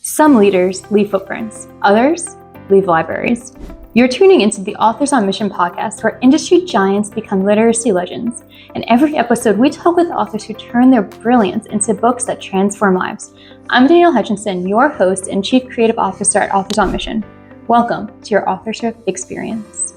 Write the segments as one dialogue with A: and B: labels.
A: Some leaders leave footprints, others leave libraries. You're tuning into the Authors on Mission podcast, where industry giants become literacy legends. In every episode, we talk with authors who turn their brilliance into books that transform lives. I'm Danielle Hutchinson, your host and Chief Creative Officer at Authors on Mission. Welcome to your authorship experience.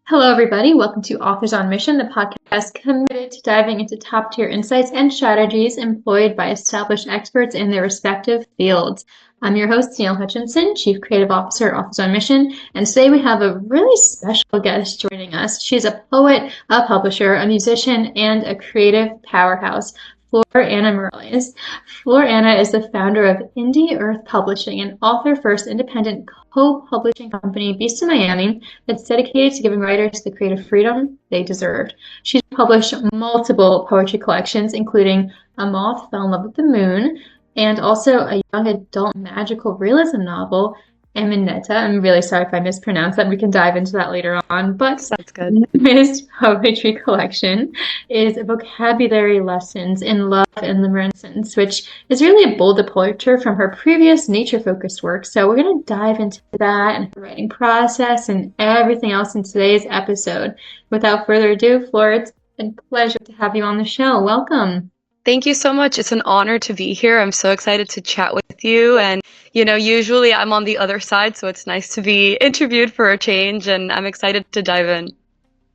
A: Hello, everybody. Welcome to Authors on Mission, the podcast committed to diving into top-tier insights and strategies employed by established experts in their respective fields. I'm your host, Danielle Hutchinson, Chief Creative Officer at Authors on Mission, and today we have a really special guest joining us. She's a poet, a publisher, a musician, and a creative powerhouse. Flor Ana Mireles. Flor Ana is the founder of Indie Earth Publishing, an author-first independent co-publishing company based in Miami that's dedicated to giving writers the creative freedom they deserved. She's published multiple poetry collections, including A Moth Fell in Love with the Moon, and also a young adult magical realism novel, Eminetta. I'm really sorry if I mispronounced that. We can dive into that later on. But
B: that's good.
A: The newest poetry collection is Vocabulary Lessons in Love and Limerence, which is really a bold departure from her previous nature-focused work. So we're going to dive into that and her writing process and everything else in today's episode. Without further ado, Flor, it's a pleasure to have you on the show. Welcome.
B: Thank you so much. It's an honor to be here. I'm so excited to chat with you. And, usually I'm on the other side, so it's nice to be interviewed for a change, and I'm excited to dive in.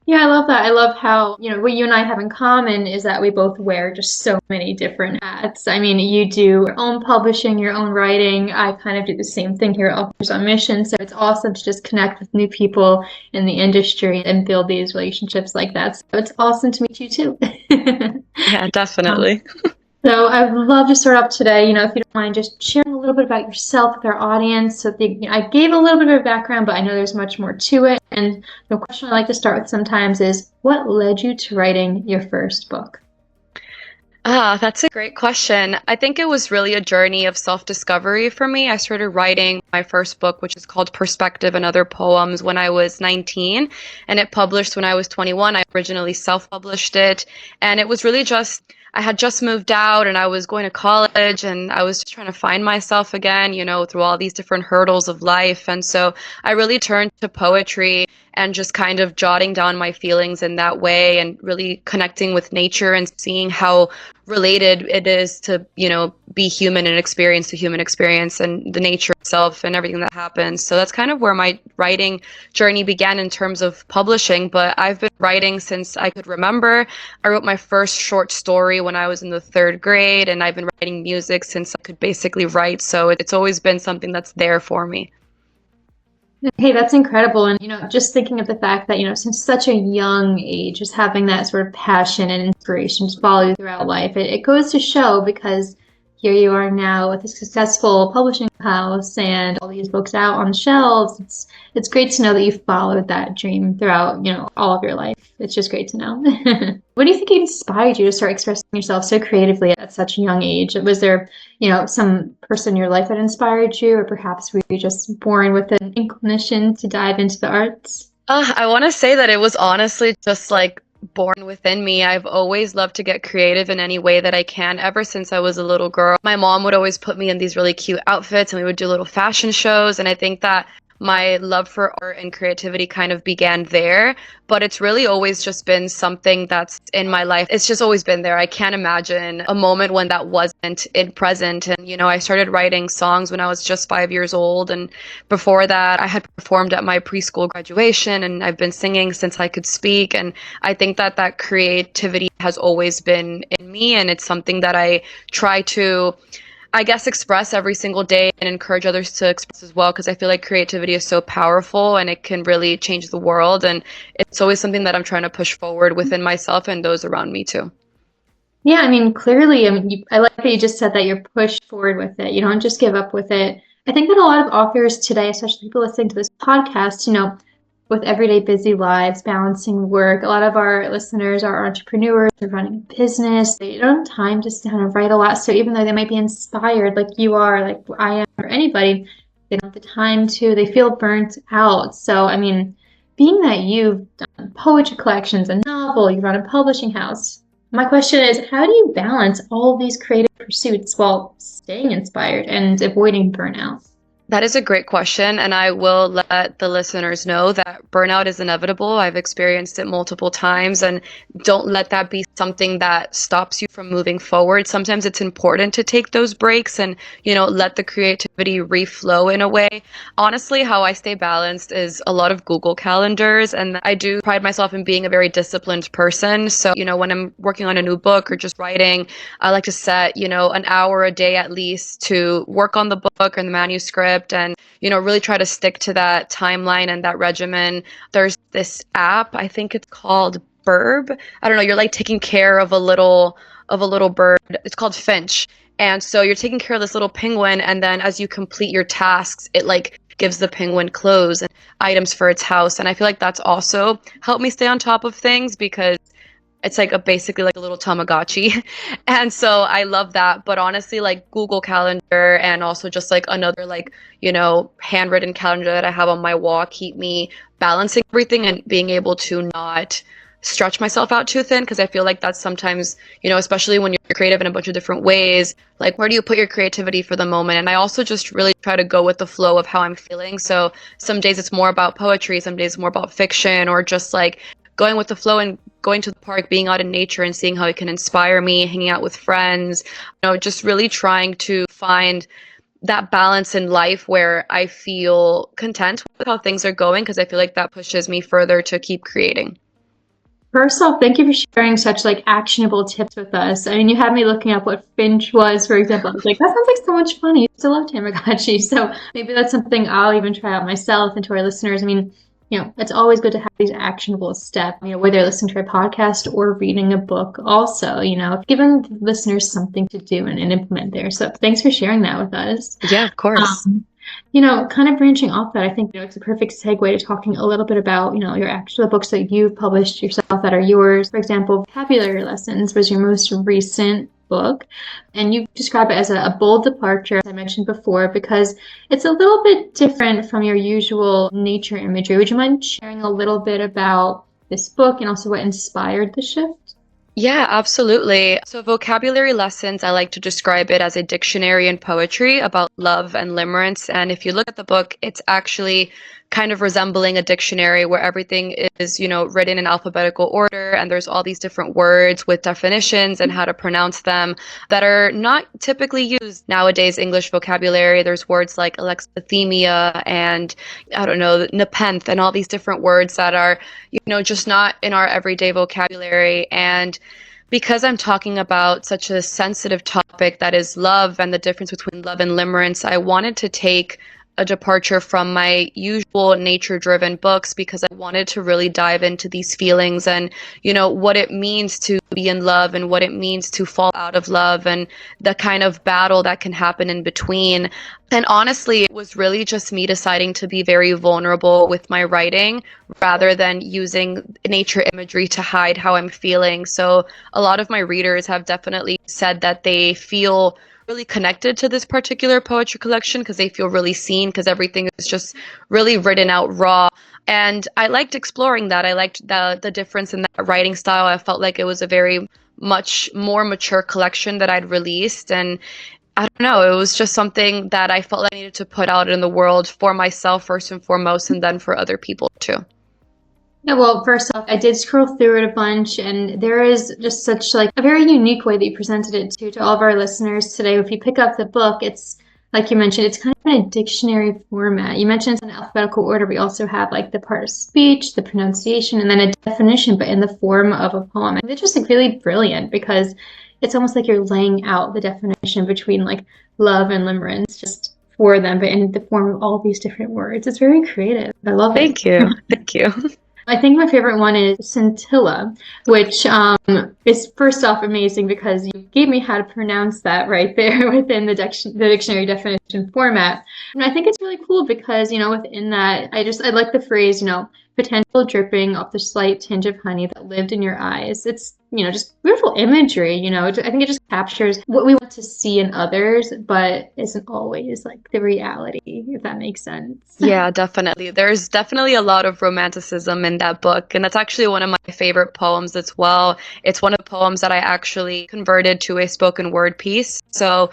A: Yeah, I love that. I love how, what you and I have in common is that we both wear just so many different hats. I mean, you do your own publishing, your own writing. I kind of do the same thing here at Authors on Mission. So it's awesome to just connect with new people in the industry and build these relationships like that. So it's awesome to meet you too.
B: Yeah, definitely.
A: So I would love to start off today, if you don't mind, just sharing a little bit about yourself with our audience. So I gave a little bit of a background, but I know there's much more to it. And the question I like to start with sometimes is, what led you to writing your first book?
B: That's a great question. I think it was really a journey of self-discovery for me. I started writing my first book, which is called Perspective and Other Poems, when I was 19, and it published when I was 21. I originally self-published it, and it was really I had just moved out and I was going to college and I was just trying to find myself again, through all these different hurdles of life. And so I really turned to poetry and just kind of jotting down my feelings in that way and really connecting with nature and seeing how related it is to, be human and experience the human experience and the nature itself and everything that happens. So that's kind of where my writing journey began in terms of publishing. But I've been writing since I could remember. I wrote my first short story when I was in the 3rd grade, and I've been writing music since I could basically write. So it's always been something that's there for me.
A: Hey, that's incredible. And, just thinking of the fact that, since such a young age, just having that sort of passion and inspiration to follow you throughout life, it goes to show, because here you are now with a successful publishing house and all these books out on shelves. It's great to know that you followed that dream throughout, all of your life. It's just great to know. What do you think inspired you to start expressing yourself so creatively at such a young age? Was there, some person in your life that inspired you, or perhaps were you just born with an inclination to dive into the arts?
B: I want to say that it was honestly just born within me. I've always loved to get creative in any way that I can ever since I was a little girl. My mom would always put me in these really cute outfits and we would do little fashion shows, and I think that my love for art and creativity kind of began there, but it's really always just been something that's in my life. It's just always been there. I can't imagine a moment when that wasn't in present. And, I started writing songs when I was just 5 years old. And before that, I had performed at my preschool graduation, and I've been singing since I could speak. And I think that creativity has always been in me. And it's something that I try to, express every single day and encourage others to express as well, because I feel like creativity is so powerful and it can really change the world. And it's always something that I'm trying to push forward within myself and those around me too.
A: Yeah, clearly, I like that you just said that you're pushed forward with it. You don't just give up with it. I think that a lot of authors today, especially people listening to this podcast, with everyday busy lives, balancing work. A lot of our listeners are entrepreneurs, they're running a business. They don't have time to sit down and write a lot. So even though they might be inspired like you are, like I am, or anybody, they don't have the time to, they feel burnt out. So, being that you've done poetry collections and novels novel, you run a publishing house. My question is, how do you balance all of these creative pursuits while staying inspired and avoiding burnout?
B: That is a great question, and I will let the listeners know that burnout is inevitable. I've experienced it multiple times, and don't let that be something that stops you from moving forward. Sometimes it's important to take those breaks and, let the creativity reflow in a way. Honestly, how I stay balanced is a lot of Google calendars, and I do pride myself in being a very disciplined person. So, when I'm working on a new book or just writing, I like to set, an hour a day at least to work on the book and the manuscript and, really try to stick to that timeline and that regimen. There's this app, I think it's called Burb. I don't know, you're like taking care of a little bird. It's called Finch. And so you're taking care of this little penguin, and then as you complete your tasks, it like gives the penguin clothes and items for its house. And I feel like that's also helped me stay on top of things because it's like basically like a little Tamagotchi. And so I love that. But honestly, like Google Calendar and also just like another like, handwritten calendar that I have on my wall keep me balancing everything and being able to not stretch myself out too thin, because I feel like that's sometimes, especially when you're creative in a bunch of different ways, like where do you put your creativity for the moment? And I also just really try to go with the flow of how I'm feeling. So some days it's more about poetry, some days more about fiction, or just like going with the flow and going to the park, being out in nature and seeing how it can inspire me, hanging out with friends, just really trying to find that balance in life where I feel content with how things are going, because I feel like that pushes me further to keep creating.
A: First off, thank you for sharing such like actionable tips with us. I mean, you had me looking up what Finch was, for example. I was like, that sounds like so much fun. I used to love Tamagotchi. So maybe that's something I'll even try out myself. And to our listeners, I mean, it's always good to have these actionable steps, whether listening to a podcast or reading a book also, giving listeners something to do and implement there. So thanks for sharing that with us.
B: Yeah, of course.
A: Kind of branching off that, I think it's a perfect segue to talking a little bit about, your actual books that you've published yourself that are yours. For example, Vocabulary Lessons was your most recent book, and you describe it as a bold departure, as I mentioned before, because it's a little bit different from your usual nature imagery. Would you mind sharing a little bit about this book and also what inspired the shift?
B: Yeah, absolutely. So Vocabulary Lessons, I like to describe it as a dictionary in poetry about love and limerence. And if you look at the book, it's actually kind of resembling a dictionary where everything is, written in alphabetical order, and there's all these different words with definitions and how to pronounce them that are not typically used nowadays English vocabulary. There's words like alexithymia and I don't know, nepenthe, and all these different words that are, just not in our everyday vocabulary. And because I'm talking about such a sensitive topic that is love and the difference between love and limerence, I wanted to take a departure from my usual nature-driven books because I wanted to really dive into these feelings and, what it means to be in love and what it means to fall out of love and the kind of battle that can happen in between. And honestly, it was really just me deciding to be very vulnerable with my writing rather than using nature imagery to hide how I'm feeling. So a lot of my readers have definitely said that they feel really connected to this particular poetry collection because they feel really seen, because everything is just really written out raw. And I liked exploring that. I liked the difference in that writing style. I felt like it was a very much more mature collection that I'd released. And I don't know, it was just something that I felt like I needed to put out in the world for myself first and foremost, and then for other people too.
A: Yeah, well, first off, I did scroll through it a bunch, and there is just such like a very unique way that you presented it to all of our listeners today. If you pick up the book, it's like you mentioned, it's kind of in a dictionary format. You mentioned it's in alphabetical order. We also have like the part of speech, the pronunciation, and then a definition, but in the form of a poem. And it's just like really brilliant because it's almost like you're laying out the definition between like love and limerence just for them, but in the form of all these different words. It's very creative. I love it.
B: Thank you. Thank you.
A: I think my favorite one is scintilla, which is first off amazing because you gave me how to pronounce that right there within the dictionary definition format. And I think it's really cool because, within that, I like the phrase, potential dripping off the slight tinge of honey that lived in your eyes. It's, just beautiful imagery, I think it just captures what we want to see in others, but isn't always like the reality, if that makes sense.
B: Yeah, definitely. There's definitely a lot of romanticism in that book, and that's actually one of my favorite poems as well. It's one of the poems that I actually converted to a spoken word piece. So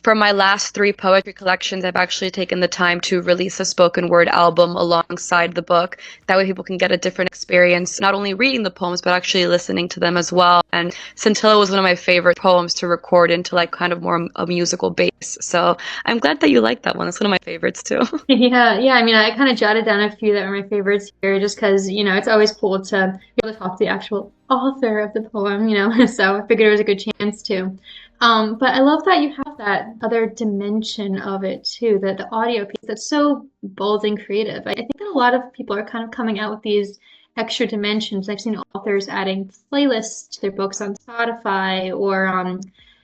B: for my last 3 poetry collections, I've actually taken the time to release a spoken word album alongside the book. That way people can get a different experience, not only reading the poems, but actually listening to them as well. And Scintilla was one of my favorite poems to record into like kind of more a musical base. So I'm glad that you like that one. It's one of my favorites too.
A: Yeah. I mean, I kind of jotted down a few that were my favorites here just because, it's always cool to be able to talk to the actual author of the poem, so I figured it was a good chance to. But I love that you have that other dimension of it too, the audio piece that's so bold and creative. I think that a lot of people are kind of coming out with these extra dimensions. I've seen authors adding playlists to their books on Spotify, or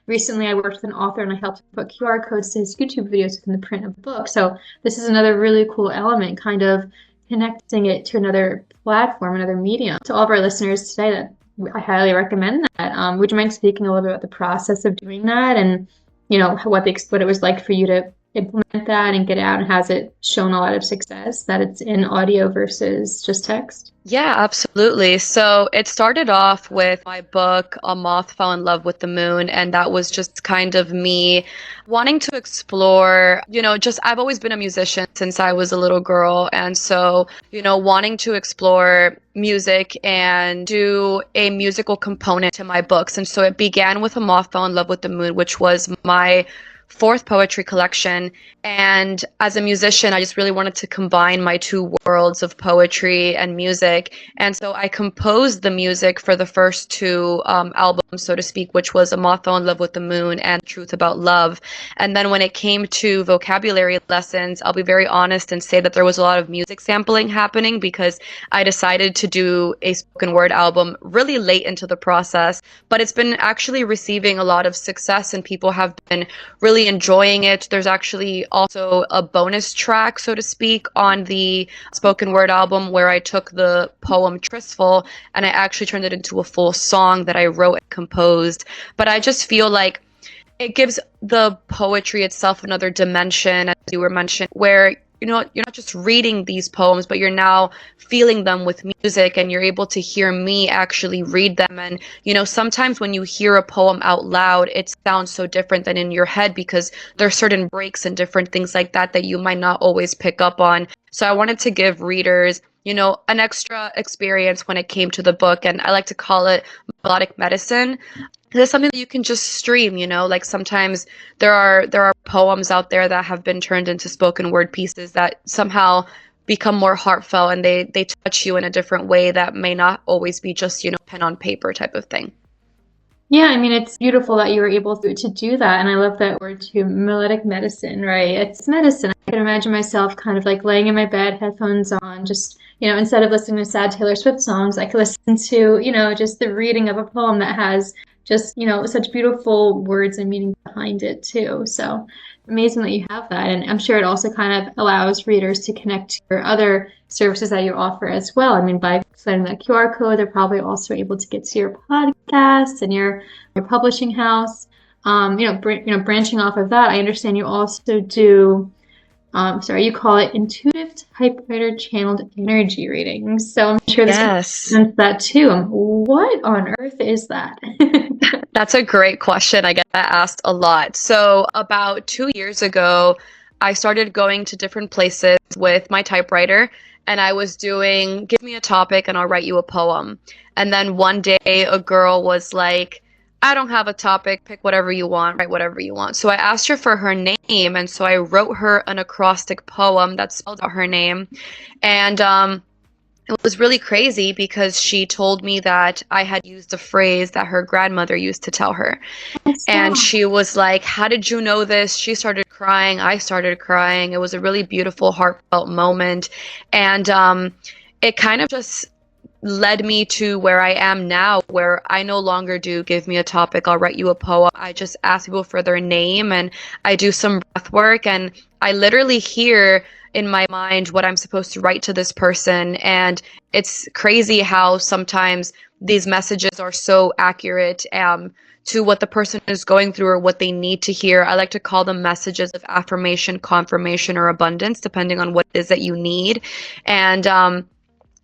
A: recently I worked with an author and I helped him put QR codes to his YouTube videos within the print of the book. So this is another really cool element, kind of connecting it to another platform, another medium. To all of our listeners today, that I highly recommend that. Would you mind speaking a little bit about the process of doing that, and what it was like for you to implement that and get out, and has it shown a lot of success that it's in audio versus just text?
B: Yeah, absolutely. So it started off with my book, A Moth Fell in Love with the Moon, and that was just kind of me wanting to explore, just I've always been a musician since I was a little girl. And so, wanting to explore music and do a musical component to my books. And so it began with A Moth Fell in Love with the Moon, which was my 4th poetry collection. And as a musician, I just really wanted to combine my 2 worlds of poetry and music. And so I composed the music for the first 2 albums, so to speak, which was A Moth Fell in Love with the Moon and Truth About Love. And then when it came to vocabulary lessons, I'll be very honest and say that there was a lot of music sampling happening because I decided to do a spoken word album really late into the process. But it's been actually receiving a lot of success and people have been really enjoying it. There's actually also a bonus track, so to speak, on the spoken word album where I took the poem Tristful and I actually turned it into a full song that I wrote and composed. But I just feel like it gives the poetry itself another dimension, as you were mentioning, where you're not just reading these poems, but you're now feeling them with music and you're able to hear me actually read them. And, sometimes when you hear a poem out loud, it sounds so different than in your head because there are certain breaks and different things like that that you might not always pick up on. So I wanted to give readers, an extra experience when it came to the book. And I like to call it melodic medicine. There's something that you can just stream, like sometimes there are poems out there that have been turned into spoken word pieces that somehow become more heartfelt and they touch you in a different way that may not always be just, pen on paper type of thing.
A: Yeah, I mean, it's beautiful that you were able to do that. And I love that word too, melodic medicine, right? It's medicine. I can imagine myself kind of like laying in my bed, headphones on, just, instead of listening to sad Taylor Swift songs, I could listen to, just the reading of a poem that has just, such beautiful words and meaning behind it too. So amazing that you have that. And I'm sure it also kind of allows readers to connect to your other services that you offer as well. I mean, by sending that QR code, they're probably also able to get to your podcast and your publishing house. Branching off of that, I understand you also do, you call it intuitive typewriter channeled energy readings. So I'm sure this makes sense that too. What on earth is that?
B: That's a great question. I get that asked a lot. So about 2 years ago, I started going to different places with my typewriter and I was doing, give me a topic and I'll write you a poem. And then one day a girl was like, I don't have a topic, pick whatever you want, write whatever you want. So I asked her for her name. And so I wrote her an acrostic poem that spelled out her name. And it was really crazy because she told me that I had used a phrase that her grandmother used to tell her. And she was like, how did you know this? She started crying. I started crying. It was a really beautiful, heartfelt moment. And it kind of just led me to where I am now, where I no longer do give me a topic, I'll write you a poem. I just ask people for their name and I do some breath work and I literally hear in my mind what I'm supposed to write to this person. And it's crazy how sometimes these messages are so accurate to what the person is going through or what they need to hear. I like to call them messages of affirmation, confirmation, or abundance, depending on what it is that you need. And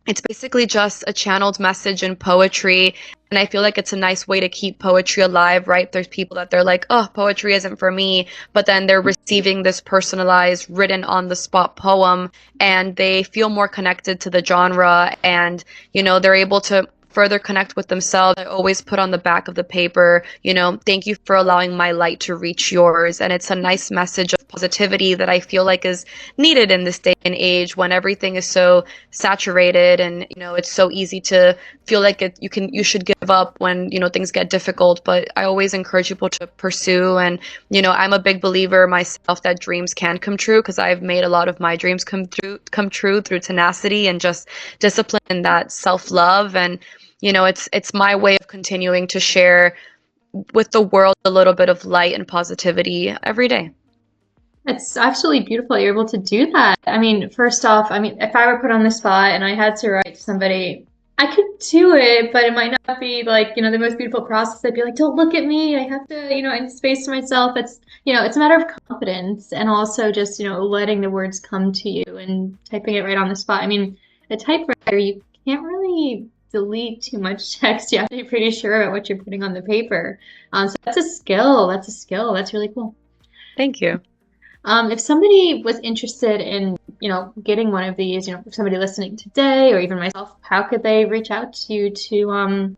B: it's basically just a channeled message in poetry. And I feel like it's a nice way to keep poetry alive, right? There's people that they're like, oh, poetry isn't for me. But then they're receiving this personalized, written on the spot poem, and they feel more connected to the genre. And, they're able to further connect with themselves. I always put on the back of the paper, thank you for allowing my light to reach yours. And it's a nice message of positivity that I feel like is needed in this day and age when everything is so saturated and, it's so easy to feel like you should give up when, things get difficult. But I always encourage people to pursue. And, I'm a big believer myself that dreams can come true, because I've made a lot of my dreams come true through tenacity and just discipline and that self-love. And it's my way of continuing to share with the world a little bit of light and positivity every day.
A: It's absolutely beautiful you're able to do that. I mean, first off, if I were put on the spot and I had to write to somebody, I could do it, but it might not be like, the most beautiful process. I'd be like, don't look at me. I have to, I need space to myself. It's, it's a matter of confidence, and also just, letting the words come to you and typing it right on the spot. I mean, a typewriter, you can't really delete too much text. You have to be pretty sure about what you're putting on the paper. So that's a skill. That's really cool.
B: Thank you.
A: If somebody was interested in, getting one of these, somebody listening today, or even myself, how could they reach out to you to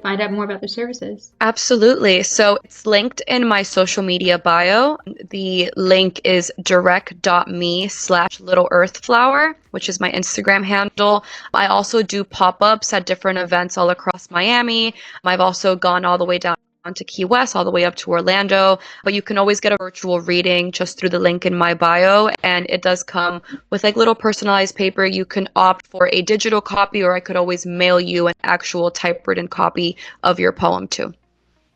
A: find out more about their services?
B: Absolutely. So it's linked in my social media bio. The link is direct.me/littleearthflower, which is my Instagram handle. I also do pop-ups at different events all across Miami. I've also gone all the way down to Key West, all the way up to Orlando. But you can always get a virtual reading just through the link in my bio. And it does come with like little personalized paper. You can opt for a digital copy, or I could always mail you an actual typewritten copy of your poem too.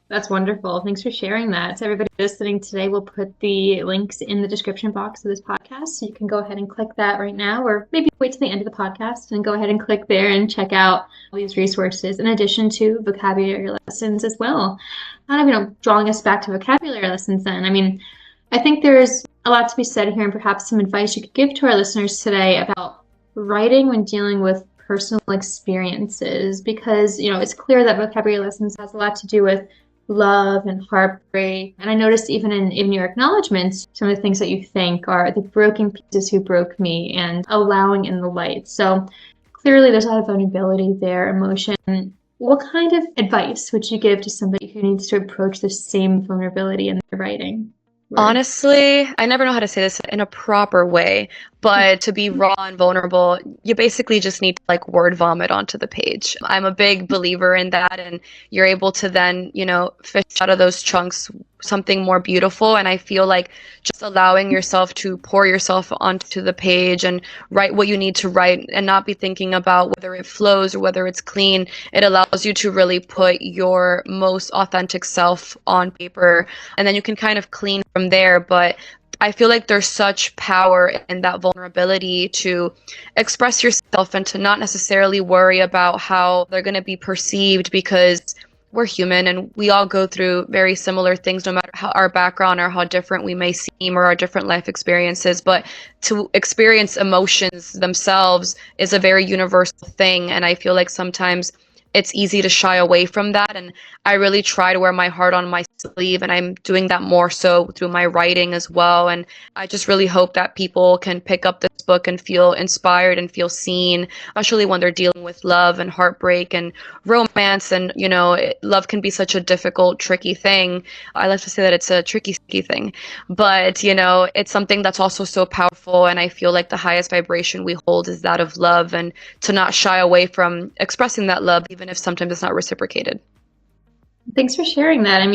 A: That's wonderful. Thanks for sharing that. So everybody listening today, we'll put the links in the description box of this podcast. So you can go ahead and click that right now, or maybe wait to the end of the podcast and go ahead and click there and check out all these resources, in addition to vocabulary lessons as well. Drawing us back to vocabulary lessons then. I think there's a lot to be said here, and perhaps some advice you could give to our listeners today about writing when dealing with personal experiences, because, it's clear that vocabulary lessons has a lot to do with love and heartbreak. And I noticed even in your acknowledgments, some of the things that you think are the broken pieces who broke me and allowing in the light. So clearly there's a lot of vulnerability there, emotion. What kind of advice would you give to somebody who needs to approach the same vulnerability in their writing?
B: Honestly, I never know how to say this in a proper way, but to be raw and vulnerable, you basically just need to like word vomit onto the page. I'm a big believer in that, and you're able to then, fish out of those chunks something more beautiful. And I feel like just allowing yourself to pour yourself onto the page and write what you need to write, and not be thinking about whether it flows or whether it's clean. It allows you to really put your most authentic self on paper, and then you can kind of clean from there. But I feel like there's such power in that vulnerability to express yourself and to not necessarily worry about how they're going to be perceived, because we're human and we all go through very similar things, no matter how our background or how different we may seem or our different life experiences. But to experience emotions themselves is a very universal thing. And I feel like sometimes it's easy to shy away from that. And I really try to wear my heart on my sleeve, and I'm doing that more so through my writing as well. And I just really hope that people can pick up this book and feel inspired and feel seen, especially when they're dealing with love and heartbreak and romance. And, love can be such a difficult, tricky thing. I like to say that it's a tricky, sticky thing, but, it's something that's also so powerful. And I feel like the highest vibration we hold is that of love, and to not shy away from expressing that love, even if sometimes it's not reciprocated.
A: Thanks for sharing that.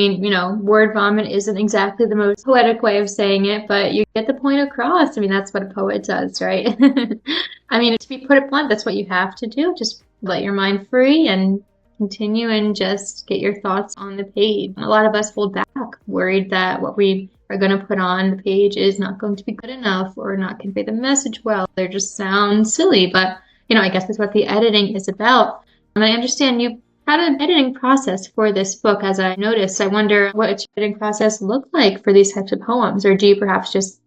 A: Word vomit isn't exactly the most poetic way of saying it, but you get the point across. That's what a poet does, right? To be put it blunt, that's what you have to do. Just let your mind free and continue and just get your thoughts on the page. A lot of us hold back, worried that what we are going to put on the page is not going to be good enough or not convey the message well. They just sound silly, but I guess that's what the editing is about. And I understand you had an editing process for this book, as I noticed. I wonder what its editing process looked like for these types of poems, or do you perhaps just,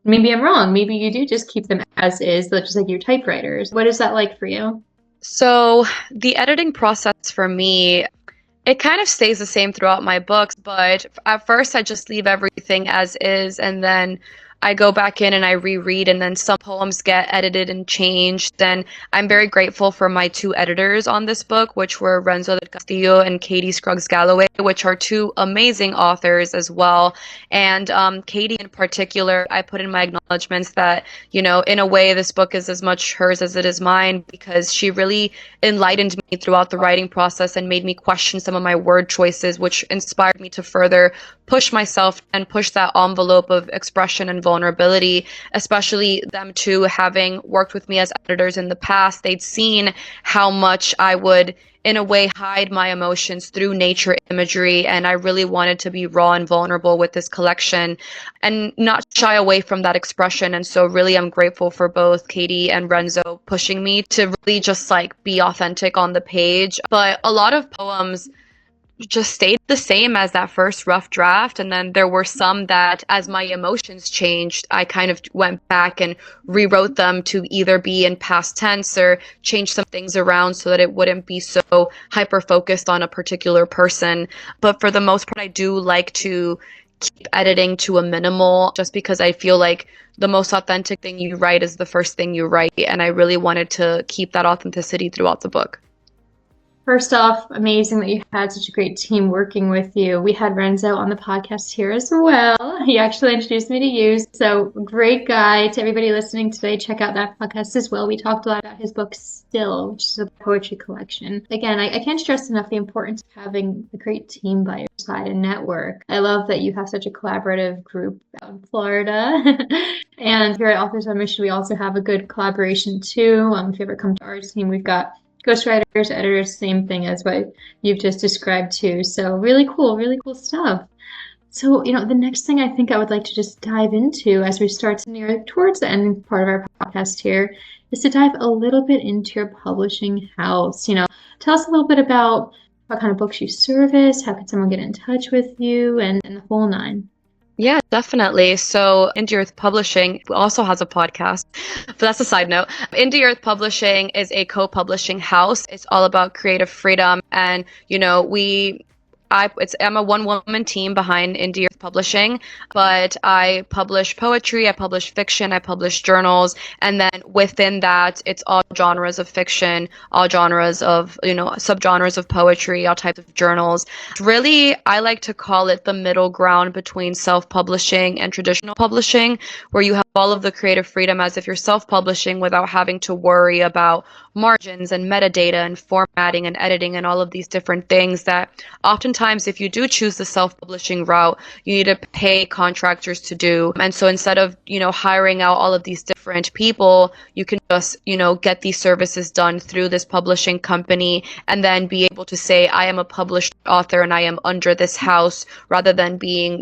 A: maybe I'm wrong, maybe you do just keep them as is, just like your typewriters. What is that like for you?
B: So the editing process for me, it kind of stays the same throughout my books, but at first I just leave everything as is, and then I go back in and I reread, and then some poems get edited and changed. And I'm very grateful for my two editors on this book, which were Renzo del Castillo and Katie Scruggs Galloway, which are two amazing authors as well. And Katie in particular, I put in my acknowledgments that, in a way, this book is as much hers as it is mine, because she really enlightened me throughout the writing process and made me question some of my word choices, which inspired me to further push myself and push that envelope of expression and vulnerability, especially them two having worked with me as editors in the past. They'd seen how much I would, in a way, hide my emotions through nature imagery, and I really wanted to be raw and vulnerable with this collection and not shy away from that expression. And so really I'm grateful for both Katie and Renzo pushing me to really just be authentic on the page. But a lot of poems just stayed the same as that first rough draft, and then there were some that, as my emotions changed, I kind of went back and rewrote them to either be in past tense or change some things around so that it wouldn't be so hyper focused on a particular person. But for the most part, I do like to keep editing to a minimal, just because I feel like the most authentic thing you write is the first thing you write, and I really wanted to keep that authenticity throughout the book.
A: First off, amazing that you had such a great team working with you. We had Renzo on the podcast here as well. He actually introduced me to you. So great guy. To everybody listening today, check out that podcast as well. We talked a lot about his book Still, which is a poetry collection. Again, I can't stress enough the importance of having a great team by your side and network. I love that you have such a collaborative group out in Florida. And here at Authors on Mission, we also have a good collaboration too. If you ever come to our team, we've got ghostwriters, editors, same thing as what you've just described too. So really cool stuff. So, the next thing I think I would like to just dive into as we start to near towards the ending part of our podcast here is to dive a little bit into your publishing house. Tell us a little bit about what kind of books you service, how can someone get in touch with you, and the whole nine.
B: Yeah, definitely. So Indie Earth Publishing also has a podcast, but that's a side note. Indie Earth Publishing is a co-publishing house. It's all about creative freedom. And, I'm a one-woman team behind Indie Earth Publishing, but I publish poetry, I publish fiction, I publish journals, and then within that, it's all genres of fiction, all genres of, subgenres of poetry, all types of journals. Really, I like to call it the middle ground between self-publishing and traditional publishing, where you have all of the creative freedom as if you're self-publishing without having to worry about margins and metadata and formatting and editing and all of these different things that oftentimes, if you do choose the self-publishing route, you need to pay contractors to do. And so instead of, hiring out all of these different people, you can just, get these services done through this publishing company and then be able to say, I am a published author and I am under this house, rather than being,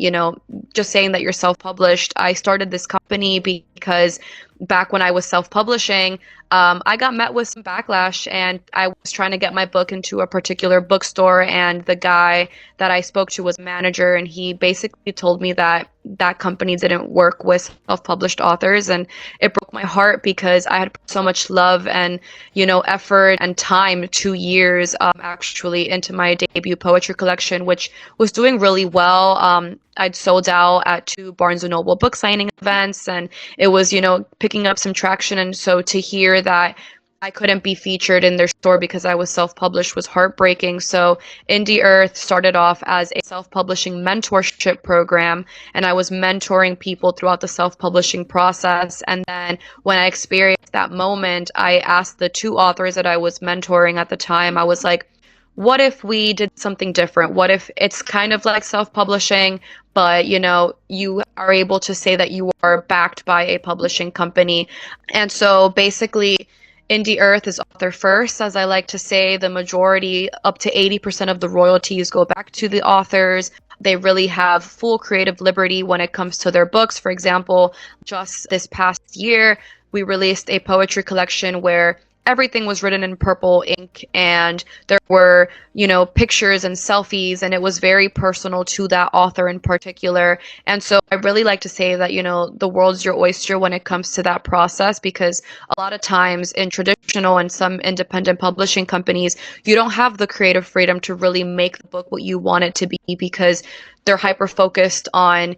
B: just saying that you're self-published. I started this company because back when I was self-publishing, I got met with some backlash, and I was trying to get my book into a particular bookstore, and the guy that I spoke to was a manager, and he basically told me that that company didn't work with self-published authors, and it broke my heart because I had put so much love and, effort and time, 2 years actually, into my debut poetry collection, which was doing really well. I'd sold out at 2 Barnes & Noble book signing events, and it was, picking up some traction. And so to hear that I couldn't be featured in their store because I was self-published was heartbreaking. So Indie Earth started off as a self-publishing mentorship program, and I was mentoring people throughout the self-publishing process. And then when I experienced that moment, I asked the 2 authors that I was mentoring at the time, I was like, what if we did something different? What if it's kind of like self-publishing, but you are able to say that you are backed by a publishing company? And so basically, Indie Earth is author first. As I like to say, the majority, up to 80% of the royalties go back to the authors. They really have full creative liberty when it comes to their books. For example, just this past year, we released a poetry collection where everything was written in purple ink, and there were, pictures and selfies, and it was very personal to that author in particular. And so I really like to say that, the world's your oyster when it comes to that process, because a lot of times in traditional and some independent publishing companies, you don't have the creative freedom to really make the book what you want it to be, because they're hyper focused on,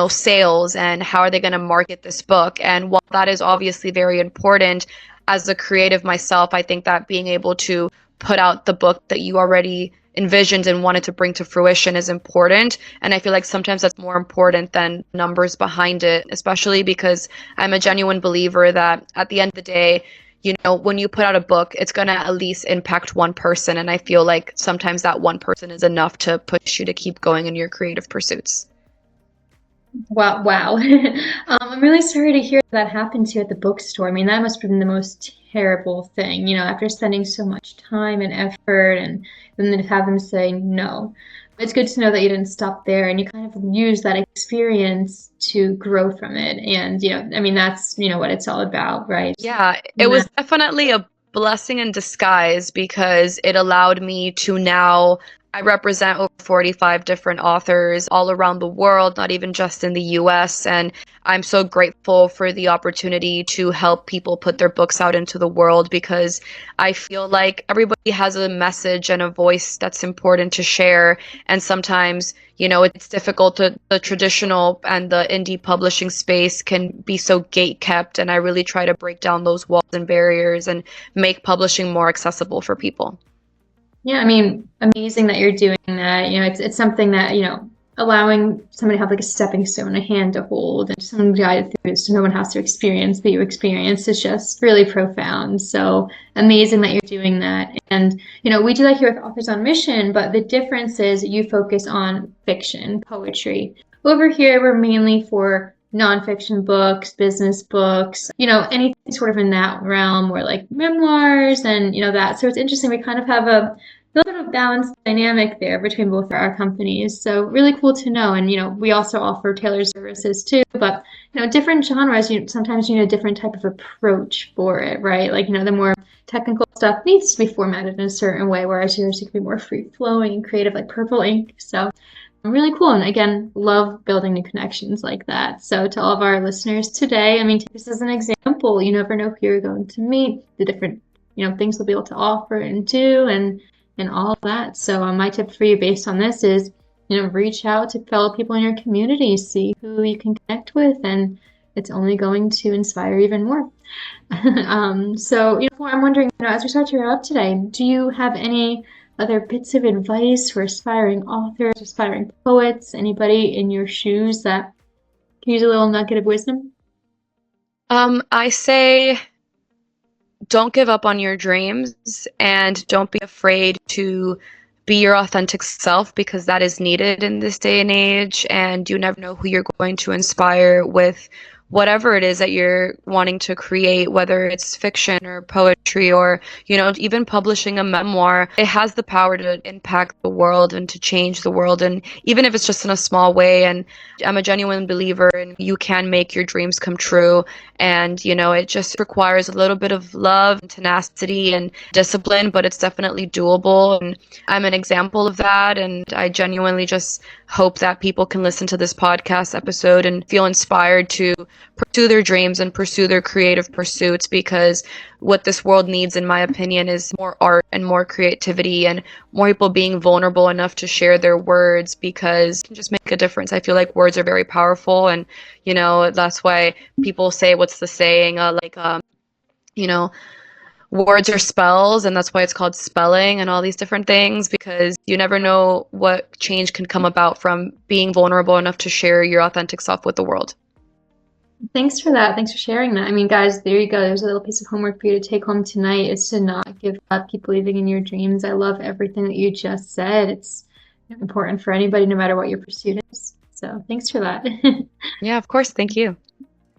B: sales and how are they going to market this book. And while that is obviously very important, as a creative myself, I think that being able to put out the book that you already envisioned and wanted to bring to fruition is important. And I feel like sometimes that's more important than numbers behind it, especially because I'm a genuine believer that at the end of the day, when you put out a book, it's going to at least impact one person. And I feel like sometimes that one person is enough to push you to keep going in your creative pursuits.
A: Wow. I'm really sorry to hear that happened to you at the bookstore. I mean, that must have been the most terrible thing, after spending so much time and effort and then to have them say no. It's good to know that you didn't stop there and you kind of used that experience to grow from it. And, I mean, that's, what it's all about, right?
B: Yeah, it was definitely a blessing in disguise, because it allowed me to now, I represent over 45 different authors all around the world, not even just in the US. And I'm so grateful for the opportunity to help people put their books out into the world, because I feel like everybody has a message and a voice that's important to share. And sometimes, it's difficult to the traditional and the indie publishing space can be so gate kept. And I really try to break down those walls and barriers and make publishing more accessible for people.
A: Yeah, I mean, amazing that you're doing that. It's something that, allowing somebody to have like a stepping stone, a hand to hold, and someone guide through it so no one has to experience what you experience is just really profound. So amazing that you're doing that. And, we do that here with Authors on Mission, but the difference is you focus on fiction, poetry. Over here, we're mainly for nonfiction books, business books, anything sort of in that realm, or like memoirs and, that. So it's interesting. We kind of have a little bit of balanced dynamic there between both our companies. So really cool to know. And, we also offer tailored services too, but, different genres, sometimes you need a different type of approach for it, right? Like, the more technical stuff needs to be formatted in a certain way, whereas yours can be more free flowing and creative, like purple ink. So really cool. And again, love building new connections like that. So to all of our listeners today, I mean, take this as an example. You never know who you're going to meet, the different, things we'll be able to offer and do and all of that. So my tip for you based on this is, reach out to fellow people in your community, see who you can connect with, and it's only going to inspire even more. So, I'm wondering, as we start to wrap up today, do you have any other bits of advice for aspiring authors, aspiring poets, anybody in your shoes that can use a little nugget of wisdom?
B: I say don't give up on your dreams, and don't be afraid to be your authentic self, because that is needed in this day and age. And you never know who you're going to inspire with whatever it is that you're wanting to create, whether it's fiction or poetry or, even publishing a memoir. It has the power to impact the world and to change the world. And even if it's just in a small way, and I'm a genuine believer in you can make your dreams come true. And, it just requires a little bit of love and tenacity and discipline, but it's definitely doable. And I'm an example of that. And I genuinely just hope that people can listen to this podcast episode and feel inspired to pursue their dreams and pursue their creative pursuits, because what this world needs, in my opinion, is more art and more creativity and more people being vulnerable enough to share their words, because it can just make a difference. I feel like words are very powerful, and that's why people say, what's the saying, words are spells, and that's why it's called spelling and all these different things, because you never know what change can come about from being vulnerable enough to share your authentic self with the world.
A: Thanks for that. Thanks for sharing that. I mean, guys, there you go. There's a little piece of homework for you to take home tonight, is to not give up, keep believing in your dreams. I love everything that you just said. It's important for anybody, no matter what your pursuit is. So thanks for that.
B: Yeah, of course. Thank you.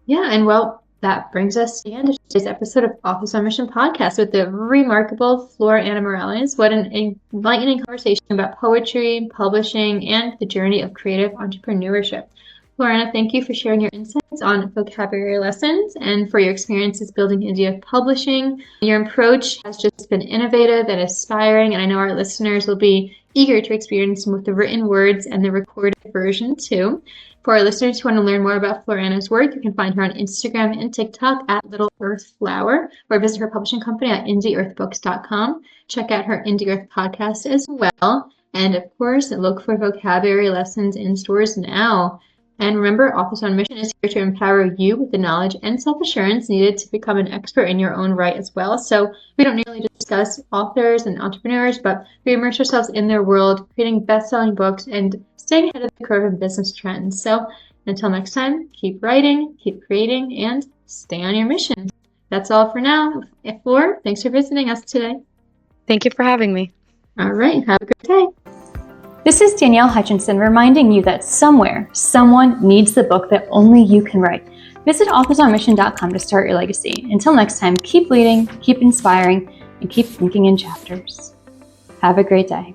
A: Yeah, and well, that brings us to the end of today's episode of Authors on Mission podcast with the remarkable Flor Ana Mireles. What an enlightening conversation about poetry, publishing, and the journey of creative entrepreneurship. Flor Ana, thank you for sharing your insights on vocabulary lessons and for your experiences building indie publishing. Your approach has just been innovative and inspiring, and I know our listeners will be eager to experience both the written words and the recorded version too. For our listeners who want to learn more about Flor Ana's work, you can find her on Instagram and TikTok at Little Earth Flower, or visit her publishing company at indieearthbooks.com. Check out her Indie Earth podcast as well. And of course, look for vocabulary lessons in stores now. And remember, Authors on Mission is here to empower you with the knowledge and self-assurance needed to become an expert in your own right as well. So we don't merely discuss authors and entrepreneurs, but we immerse ourselves in their world, creating best-selling books and staying ahead of the curve in business trends. So until next time, keep writing, keep creating, and stay on your mission. That's all for now. Flor, thanks for visiting us today.
B: Thank you for having me.
A: All right, have a great day.
C: This is Danielle Hutchinson reminding you that somewhere, someone needs the book that only you can write. Visit authorsonmission.com to start your legacy. Until next time, keep leading, keep inspiring, and keep thinking in chapters. Have a great day.